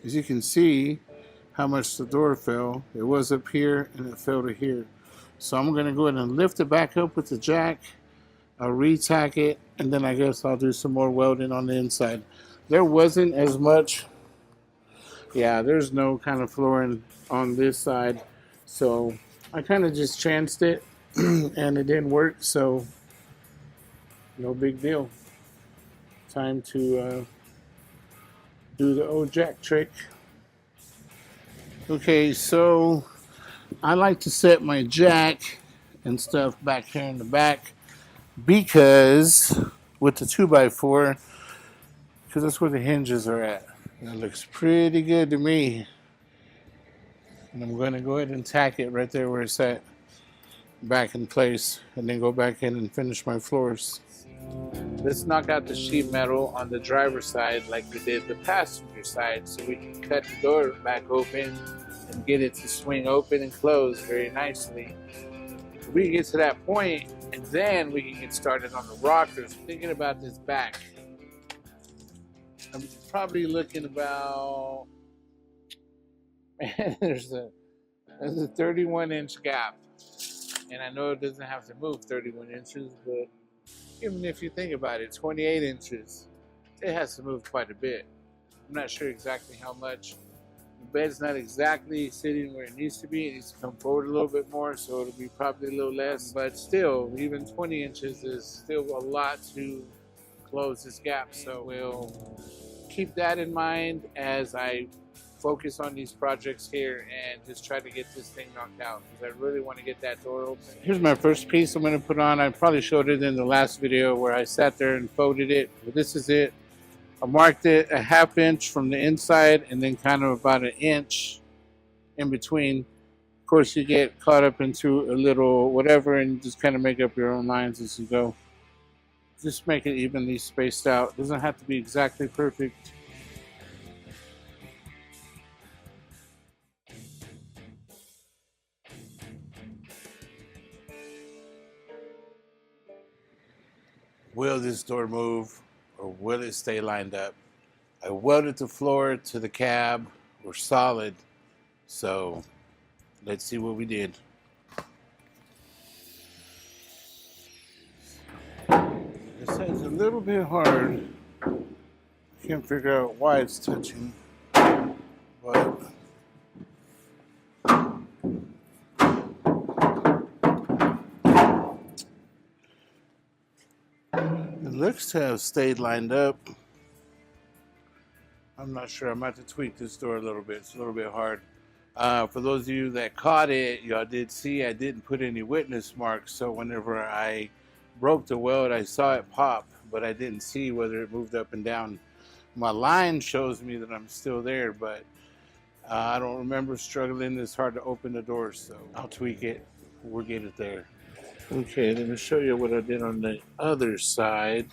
As you can see how much the door fell. It was up here and it fell to here. So I'm going to go ahead and lift it back up with the jack. I'll re-tack it, and then I guess I'll do some more welding on the inside. There wasn't as much, yeah, there's no kind of flooring on this side. So I kind of just chanced it and it didn't work. So no big deal. Time to do the old jack trick. Okay, so I like to set my jack and stuff back here in the back because with the 2x4, because that's where the hinges are at. That looks pretty good to me. And I'm going to go ahead and tack it right there where it's at, back in place, and then go back in and finish my floors. Let's knock out the sheet metal on the driver's side like we did the passenger side, so we can cut the door back open and get it to swing open and close very nicely. We can get to that point, and then we can get started on the rockers. Thinking about this back, I'm probably looking about, man, there's a 31-inch gap, and I know it doesn't have to move 31 inches, but even if you think about it, 28 inches, it has to move quite a bit. I'm not sure exactly how much. The bed's not exactly sitting where it needs to be. It needs to come forward a little bit more, so it'll be probably a little less. But still, even 20 inches is still a lot to close this gap. So we'll keep that in mind as I focus on these projects here and just try to get this thing knocked out, because I really want to get that door open. Here's my first piece I'm going to put on. I probably showed it in the last video where I sat there and folded it, but this is it. I marked it a ½ inch from the inside and then kind of about an inch in between. Of course, you get caught up into a little whatever and you just kind of make up your own lines as you go. Just make it evenly spaced out. It doesn't have to be exactly perfect. Will this door move or will it stay lined up? I welded the floor to the cab. We're solid. So let's see what we did. This side's a little bit hard. Can't figure out why it's touching, but it looks to have stayed lined up. I'm not sure. I'm going to have to tweak this door a little bit. It's a little bit hard. For those of you that caught it, y'all did see I didn't put any witness marks. So whenever I broke the weld, I saw it pop, but I didn't see whether it moved up and down. My line shows me that I'm still there, but I don't remember struggling this hard to open the door. So I'll tweak it. We'll get it there. Okay, let me show you what I did on the other side.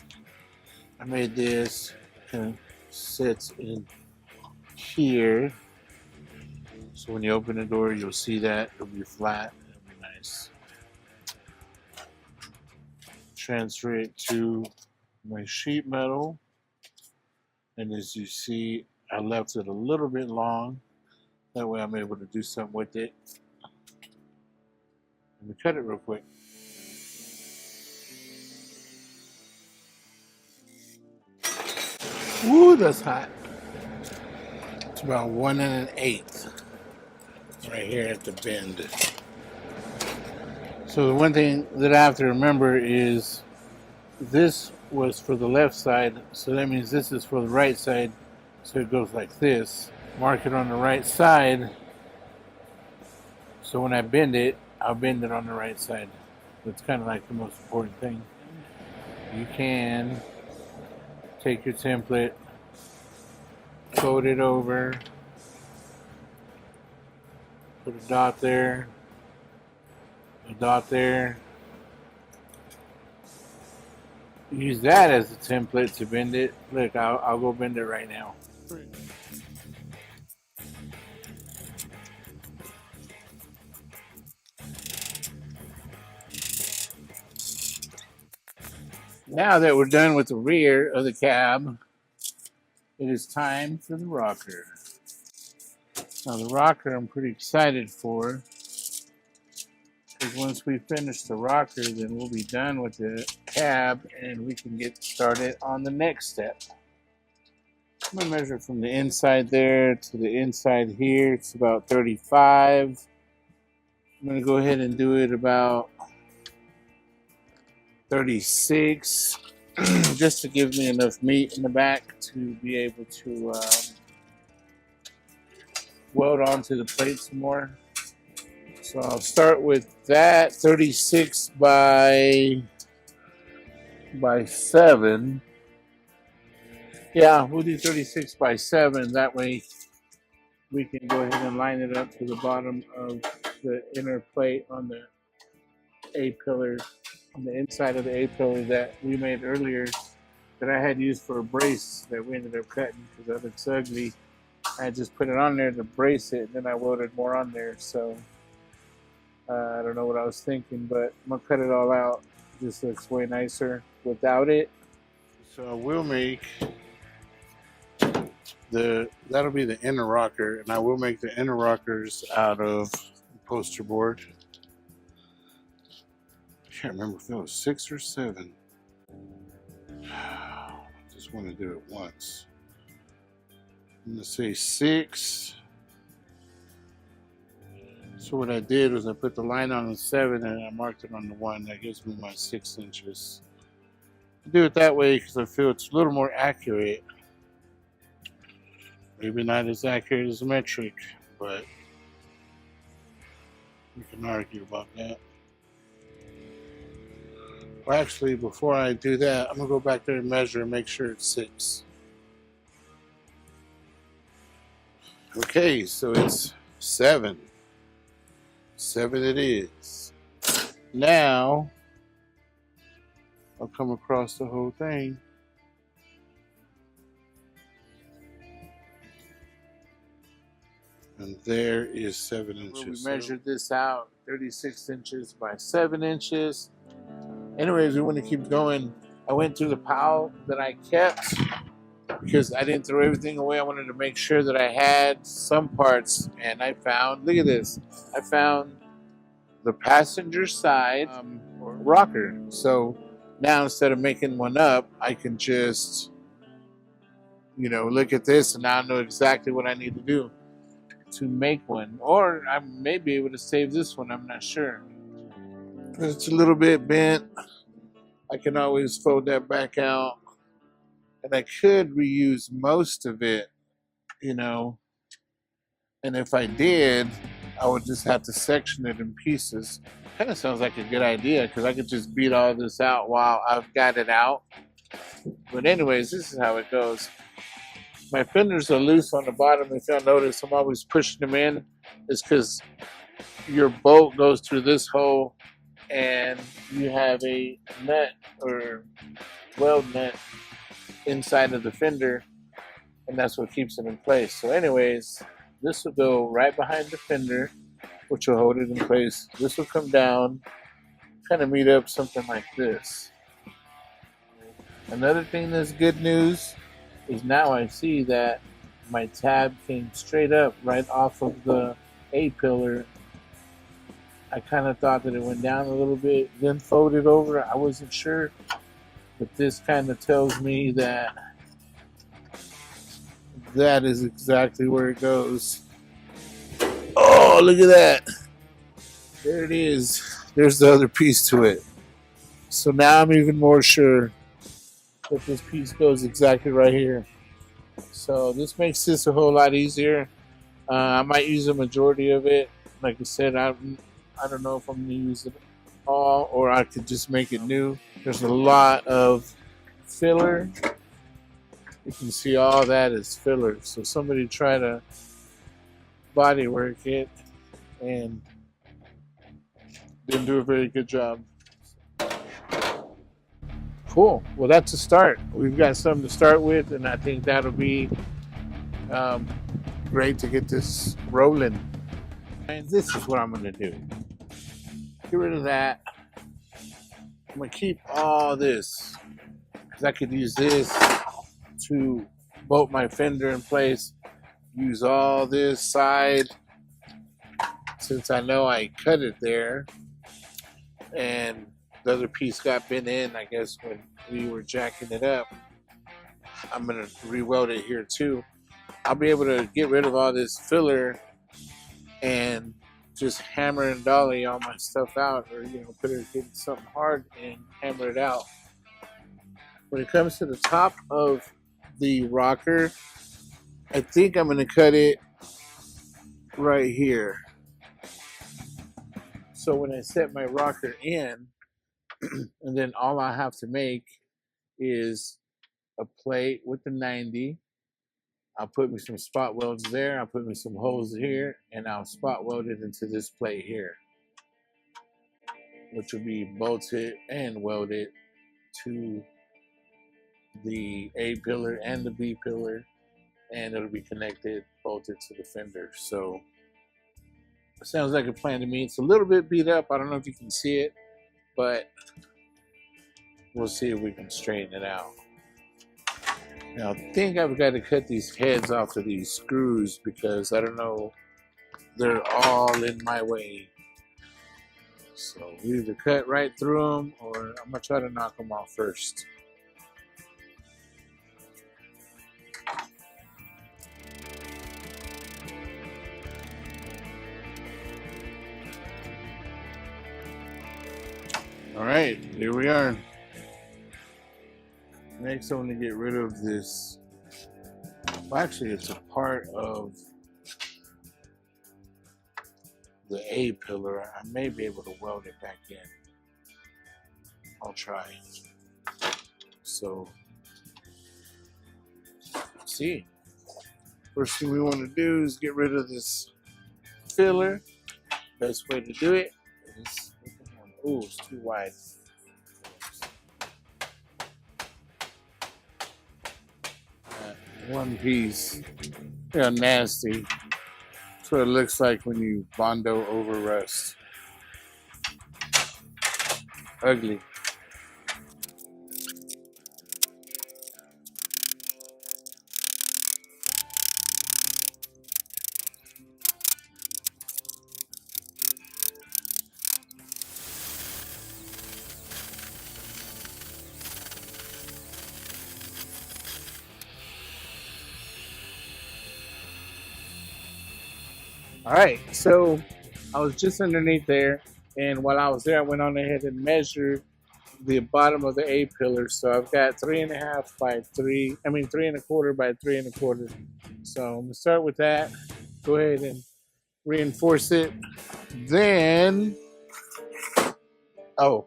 I made this kind of sits in here. So when you open the door, you'll see that. It'll be flat. It'll be nice. Transfer it to my sheet metal. And as you see, I left it a little bit long. That way I'm able to do something with it. Let me cut it real quick. Woo, that's hot. It's about 1 1/8 right here at the bend. So the one thing that I have to remember is this was for the left side, so that means this is for the right side. So it goes like this. Mark it on the right side. So when I bend it, I'll bend it on the right side. That's kind of like the most important thing. You can take your template, fold it over, put a dot there, a dot there. Use that as a template to bend it. Look, I'll go bend it right now. Now that we're done with the rear of the cab, it is time for the rocker. Now the rocker I'm pretty excited for, because once we finish the rocker, then we'll be done with the cab and we can get started on the next step. I'm gonna measure from the inside there to the inside here. It's about 35. I'm gonna go ahead and do it about 36, just to give me enough meat in the back to be able to weld onto the plate some more. So I'll start with that 36 by 7. Yeah, we'll do 36 by 7. That way we can go ahead and line it up to the bottom of the inner plate on the A-pillar, on the inside of the A-pillar that we made earlier, that I had used for a brace that we ended up cutting because that looks ugly. I just put it on there to brace it, and then I welded more on there. So I don't know what I was thinking, but I'm gonna cut it all out. It just looks way nicer without it. So I will make that'll be the inner rocker, and I will make the inner rockers out of poster board. I can't remember if it was 6 or 7. I just want to do it once. I'm going to say 6. So what I did was I put the line on the 7 and I marked it on the 1. That gives me my 6 inches. I do it that way because I feel it's a little more accurate. Maybe not as accurate as a metric, but we can argue about that. Well, actually, before I do that, I'm going to go back there and measure and make sure it's 6. Okay, so it's 7. 7 it is. Now, I'll come across the whole thing. And there is 7 inches. We measured this out, 36 inches by 7 inches. Anyways, we want to keep going. I went through the pile that I kept because I didn't throw everything away. I wanted to make sure that I had some parts, and I found, look at this, I found the passenger side rocker. So now instead of making one up, I can just, look at this and now I know exactly what I need to do to make one. Or I may be able to save this one, I'm not sure. It's a little bit bent. I can always fold that back out. And I could reuse most of it, And if I did, I would just have to section it in pieces. Kind of sounds like a good idea because I could just beat all this out while I've got it out. But anyways, this is how it goes. My fenders are loose on the bottom. If y'all notice, I'm always pushing them in. It's because your bolt goes through this hole and you have a nut or weld nut inside of the fender, and that's what keeps it in place. So anyways, this will go right behind the fender, which will hold it in place. This will come down, kind of meet up something like this. Another thing that's good news is now I see that my tab came straight up right off of the A-pillar. I kind of thought that it went down a little bit, then folded over. I wasn't sure, but this kind of tells me that that is exactly where it goes. Oh, look at that. There it is. There's the other piece to it. So now I'm even more sure that this piece goes exactly right here. So this makes this a whole lot easier. I might use a majority of it. Like I said, I don't know if I'm going to use it all or I could just make it new. There's a lot of filler. You can see all that is filler. So somebody try to body work it and didn't do a very good job. Cool. Well, that's a start. We've got something to start with, and I think that'll be great to get this rolling. And this is what I'm going to do. Get rid of that. I'm going to keep all this because I could use this to bolt my fender in place. use all this side since I know I cut it there, and the other piece got bent in, I guess, when we were jacking it up. I'm gonna re-weld it here too. I'll be able to get rid of all this filler and just hammer and dolly all my stuff out, or put it in something hard and hammer it out. When it comes to the top of the rocker, I think I'm gonna cut it right here. So when I set my rocker in, and then all I have to make is a plate with the 90. I'll put me some spot welds there. I'll put me some holes here, and I'll spot weld it into this plate here, which will be bolted and welded to the A pillar and the B pillar, and it'll be connected, bolted to the fender. So it sounds like a plan to me. It's a little bit beat up. I don't know if you can see it, but we'll see if we can straighten it out. Now, I think I've got to cut these heads off of these screws because I don't know, they're all in my way. So we either cut right through them, or I'm gonna try to knock them off first. All right, here we are. Next, I want to get rid of this. Well, actually, it's a part of the A pillar. I may be able to weld it back in. I'll try. So, let's see. First thing we want to do is get rid of this filler. Best way to do it is, ooh, it's too wide. One piece. Yeah, nasty. That's what it looks like when you Bondo over rust. Ugly. All right, so I was just underneath there, and while I was there, I went on ahead and measured the bottom of the A pillar. So I've got 3.5 by 3. I mean 3.25 by 3.25. So I'm gonna start with that. Go ahead and reinforce it. Then, I'm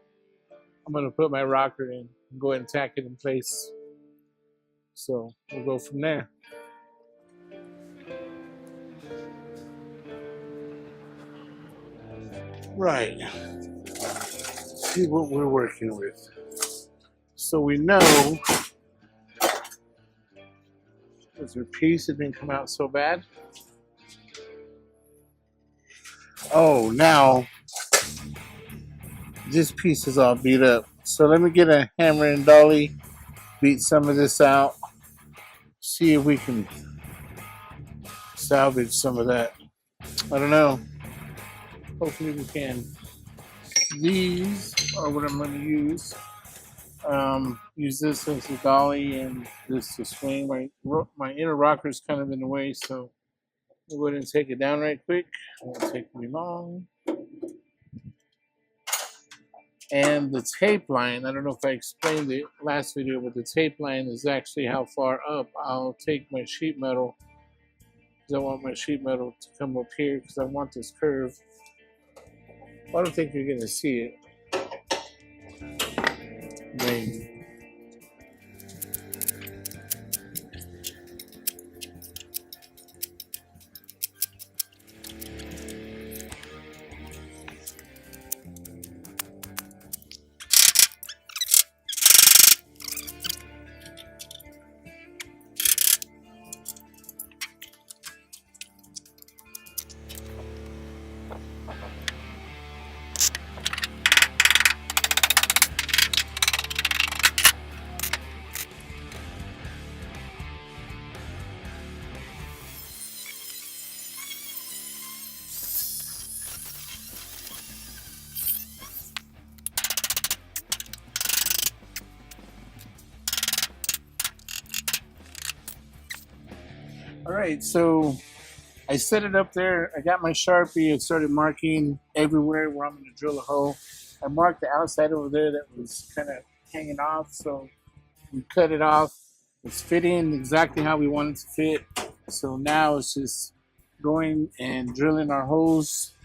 gonna put my rocker in and go ahead and tack it in place. So we'll go from there. Right. See what we're working with. So we know that their piece didn't come out so bad. Oh, now this piece is all beat up. So let me get a hammer and dolly, beat some of this out, see if we can salvage some of that. I don't know. Hopefully we can. These are what I'm going to use. Use this as a dolly and this to swing. My inner rocker is kind of in the way, so we'll go ahead and take it down right quick. It won't take me long. And the tape line, I don't know if I explained it last video, but the tape line is actually how far up I'll take my sheet metal. Because I want my sheet metal to come up here because I want this curve. I don't think you're going to see it. Maybe. All right, so I set it up there. I got my Sharpie and started marking everywhere where I'm going to drill a hole. I marked the outside over there that was kind of hanging off, so we cut it off. It's fitting exactly how we want it to fit. So now it's just going and drilling our holes.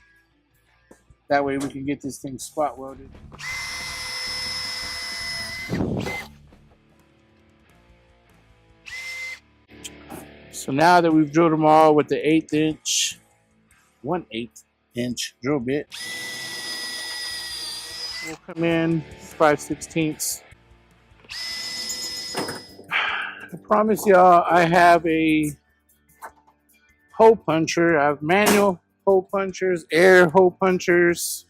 That way we can get this thing spot welded. So now that we've drilled them all with the 1/8 inch drill bit, we'll come in 5/16. I promise y'all I have a hole puncher. I have manual hole punchers, air hole punchers,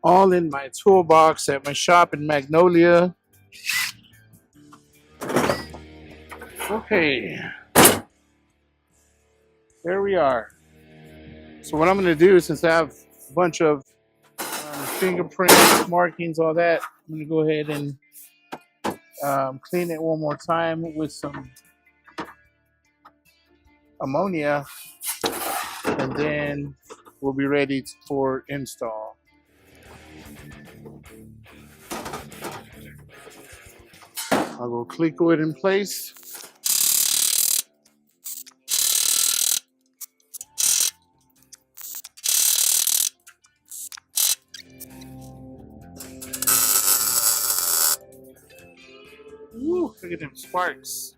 all in my toolbox at my shop in Magnolia. Okay, there we are. So what I'm going to do, since I have a bunch of fingerprints, markings, all that, I'm going to go ahead and clean it one more time with some ammonia, and then we'll be ready for install. I'll go Cleco it in place. Woo, look at them sparks.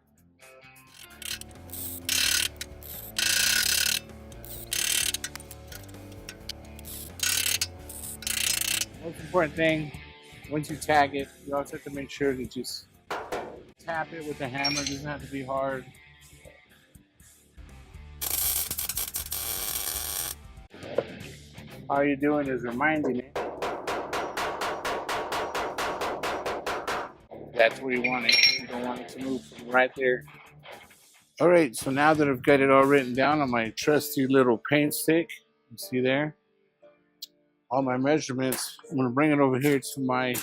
Most important thing, once you tag it, you also have to make sure to just tap it with the hammer. It doesn't have to be hard. All you're doing is reminding it that's where you want it. You don't want it to move from right there. All right, so now that I've got it all written down on my trusty little paint stick, you see there, all my measurements, I'm gonna bring it over here to my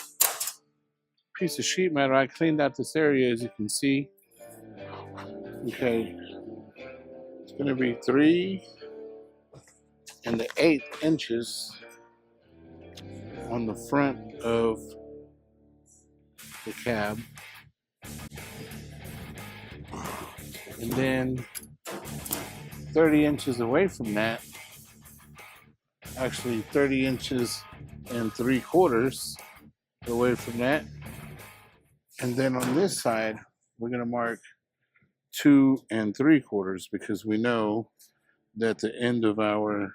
piece of sheet metal. I cleaned out this area, as you can see. Okay, it's gonna be 3 1/8 inches on the front of the cab, and then 30 inches away from that, actually 30 inches and 3/4 away from that, and then on this side we're going to mark 2 3/4 because we know that the end of our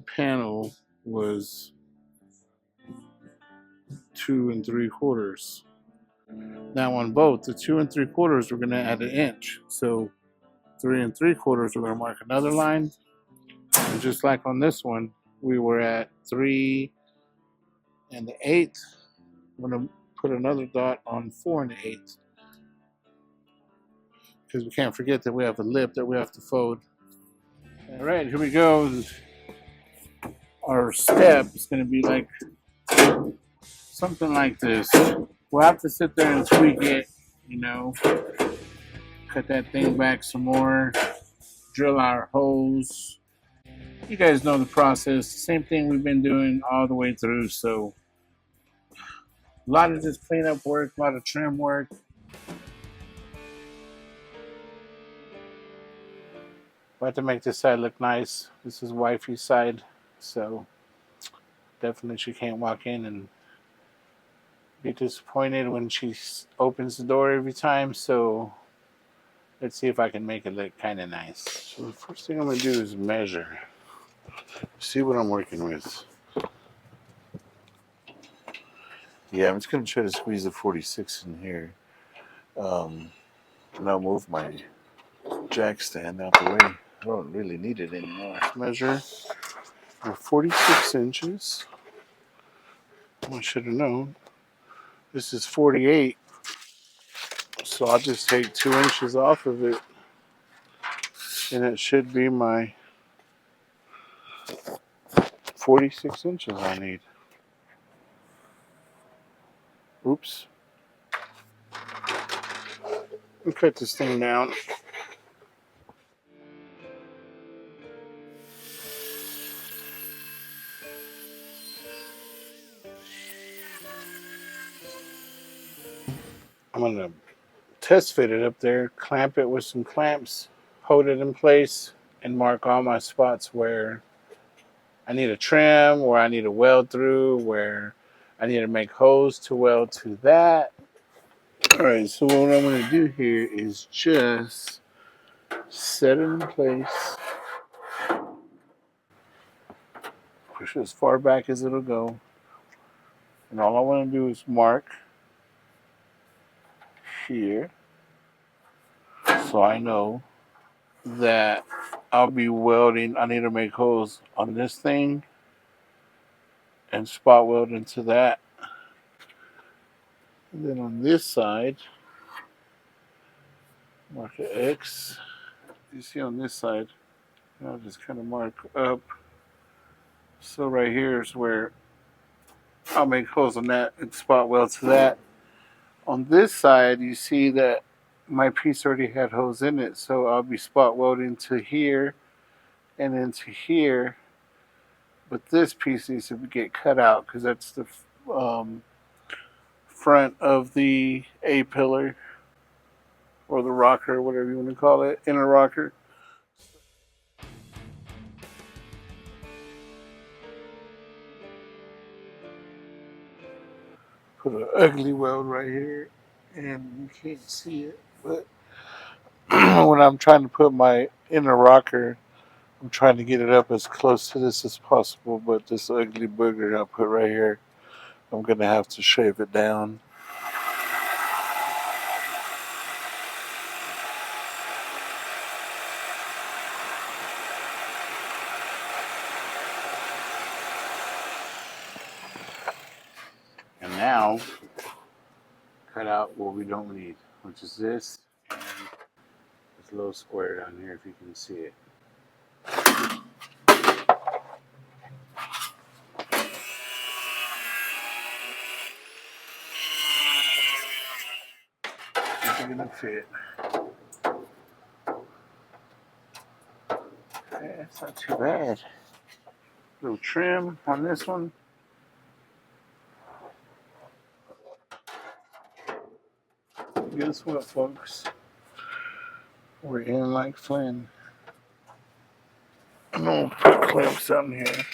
panel was 2 3/4. Now on both the 2 3/4 we're going to add 1 inch, so 3 3/4 we're going to mark another line, and just like on this one we were at 3 1/8, I'm going to put another dot on 4 1/8 because we can't forget that we have a lip that we have to fold. All right, here we go. Our step is going to be like something like this. We'll have to sit there and tweak it, you know, cut that thing back some more, drill our holes. You guys know the process. Same thing we've been doing all the way through. So a lot of just cleanup work, a lot of trim work. We have to make this side look nice. This is wifey's side, so definitely she can't walk in and be disappointed when she opens the door every time. So let's see if I can make it look kind of nice. So the first thing I'm going to do is measure. See what I'm working with. Yeah, I'm just going to try to squeeze the 46 in here. And I'll move my jack stand out the way. I don't really need it anymore. Measure for 46 inches. I should have known. This is 48. So I'll just take 2 inches off of it. And it should be my 46 inches I need. Oops. me cut this thing down. I'm gonna test fit it up there, clamp it with some clamps, hold it in place, and mark all my spots where I need a trim, where I need a weld through, where I need to make holes to weld to that. All right, so what I'm going to do here is just set it in place, push it as far back as it'll go, and all I want to do is mark here so I know that I'll be welding. I need to make holes on this thing and spot weld into that. And then on this side, mark an X. You see on this side, I'll just kind of mark up. So right here is where I'll make holes on that and spot weld to that. On this side, you see that my piece already had holes in it, so I'll be spot welding to here and into here. But this piece needs to get cut out because that's the front of the A pillar or the rocker, whatever you want to call it, inner rocker. Put an ugly weld right here, and you can't see it, but when I'm trying to put my inner rocker, I'm trying to get it up as close to this as possible, but this ugly booger I put right here, I'm going to have to shave it down. And now, cut out what we don't need, which is this and this little square down here, if you can see it. It's going to fit. Okay, that's not too bad. Little trim on this one. Guess what, folks? We're in like Flynn. I'm gonna put clamps on here.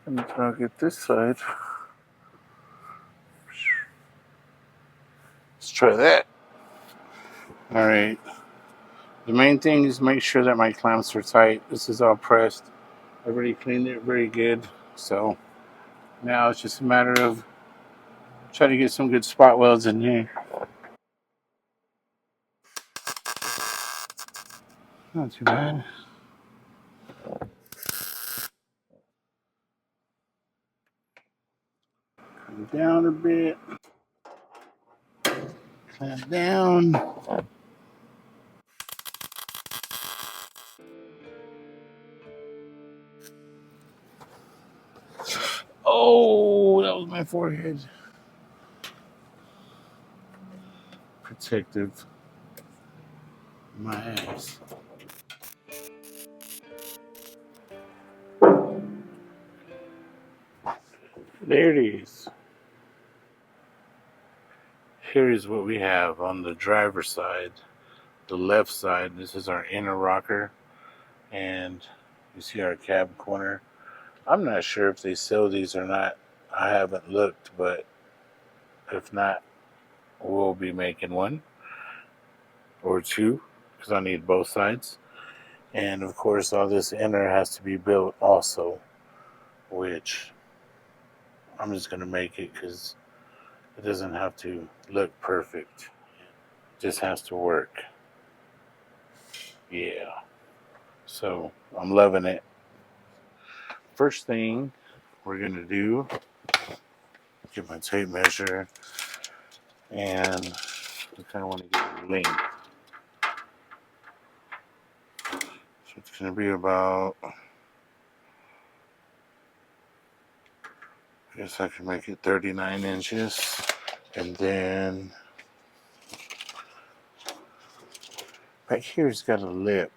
And I'll get this side. Let's try that. All right. The main thing is make sure that my clamps are tight. This is all pressed. I already cleaned it very good. So now it's just a matter of trying to get some good spot welds in here. Not too bad. Come down a bit. Clamp down. Oh, that was my forehead. Protective. My ass. There it is. Here is what we have on the driver's side. The left side, this is our inner rocker. And you see our cab corner. I'm not sure if they sell these or not. I haven't looked, but if not, we'll be making one or two because I need both sides. And of course, all this inner has to be built also, which I'm just going to make it because it doesn't have to look perfect. It just has to work. Yeah. So I'm loving it. First thing we're going to do, get my tape measure, and I kind of want to get a length. So it's going to be about, guess I can make it 39 inches. And then back here it's got a lip.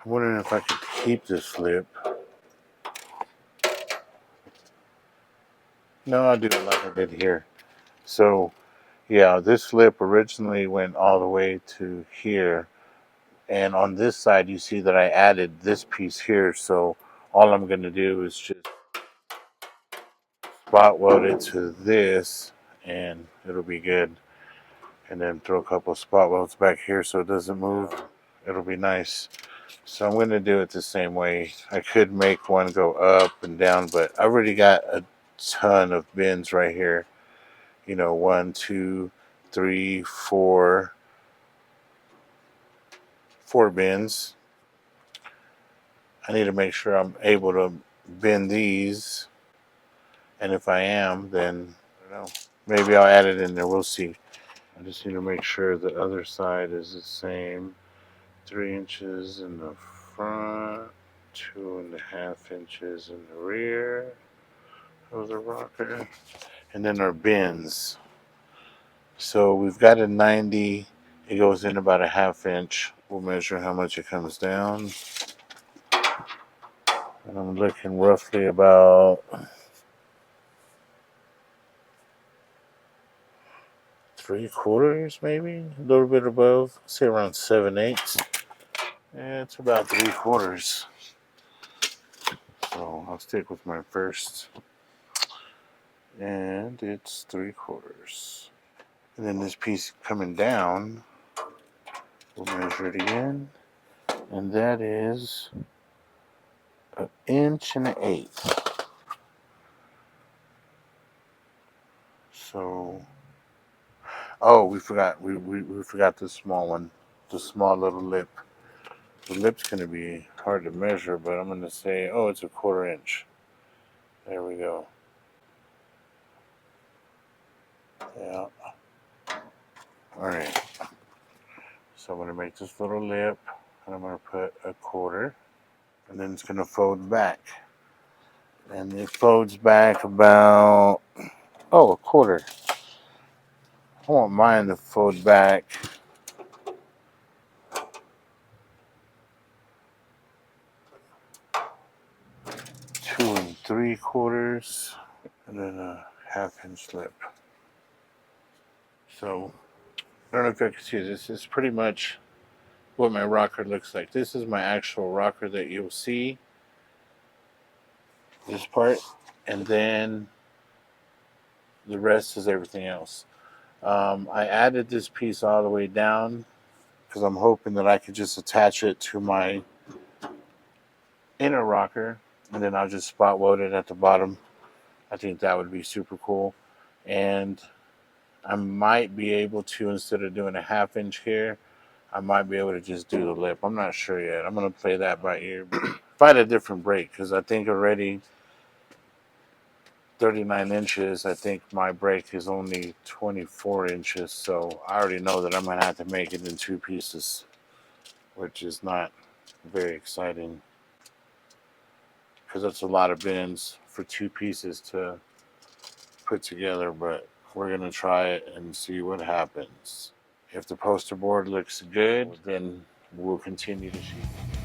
I'm wondering if I could keep this lip. No, I'll do it like I did here. So yeah, this lip originally went all the way to here. And on this side, you see that I added this piece here. So all I'm going to do is just spot weld it to this and it'll be good. And then throw a couple of spot welds back here so it doesn't move. It'll be nice. So I'm going to do it the same way. I could make one go up and down, but I already got a ton of bends right here. You know, 1, 2, 3, 4. 4 bends. I need to make sure I'm able to bend these. And if I am, then I don't know. Maybe I'll add it in there. We'll see. I just need to make sure the other side is the same. 3 inches in the front, 2.5 inches in the rear of the rocker. And then our bends. So we've got a 90. It goes in about a 1/2 inch. We'll measure how much it comes down. And I'm looking roughly about 3/4, maybe a little bit above. Say around 7/8. Yeah, it's about 3/4. So I'll stick with my first, and it's 3/4. And then this piece coming down, we'll measure it again, and that is 1.125. So, oh, we forgot. We forgot the small one, the small little lip. The lip's going to be hard to measure, but I'm going to say, oh, it's a 1/4 inch. There we go. Yeah. All right. So I'm going to make this little lip, and I'm going to put a 1/4, and then it's going to fold back. And it folds back about, oh, a 1/4. I want mine to fold back 2 3/4, and then a 1/2 inch lip. So I don't know if you can see this. It's pretty much what my rocker looks like. This is my actual rocker that you'll see. This part, and then the rest is everything else. I added this piece all the way down because I'm hoping that I could just attach it to my inner rocker, and then I'll just spot weld it at the bottom. I think that would be super cool. And I might be able to, instead of doing a 1/2 inch here, I might be able to just do the lip. I'm not sure yet. I'm going to play that by ear. If I had a different brake, because I think already 39 inches, I think my brake is only 24 inches. So I already know that I'm going to have to make it in 2 pieces, which is not very exciting, because that's a lot of bends for 2 pieces to put together, but we're going to try it and see what happens. If the poster board looks good, then we'll continue to shoot.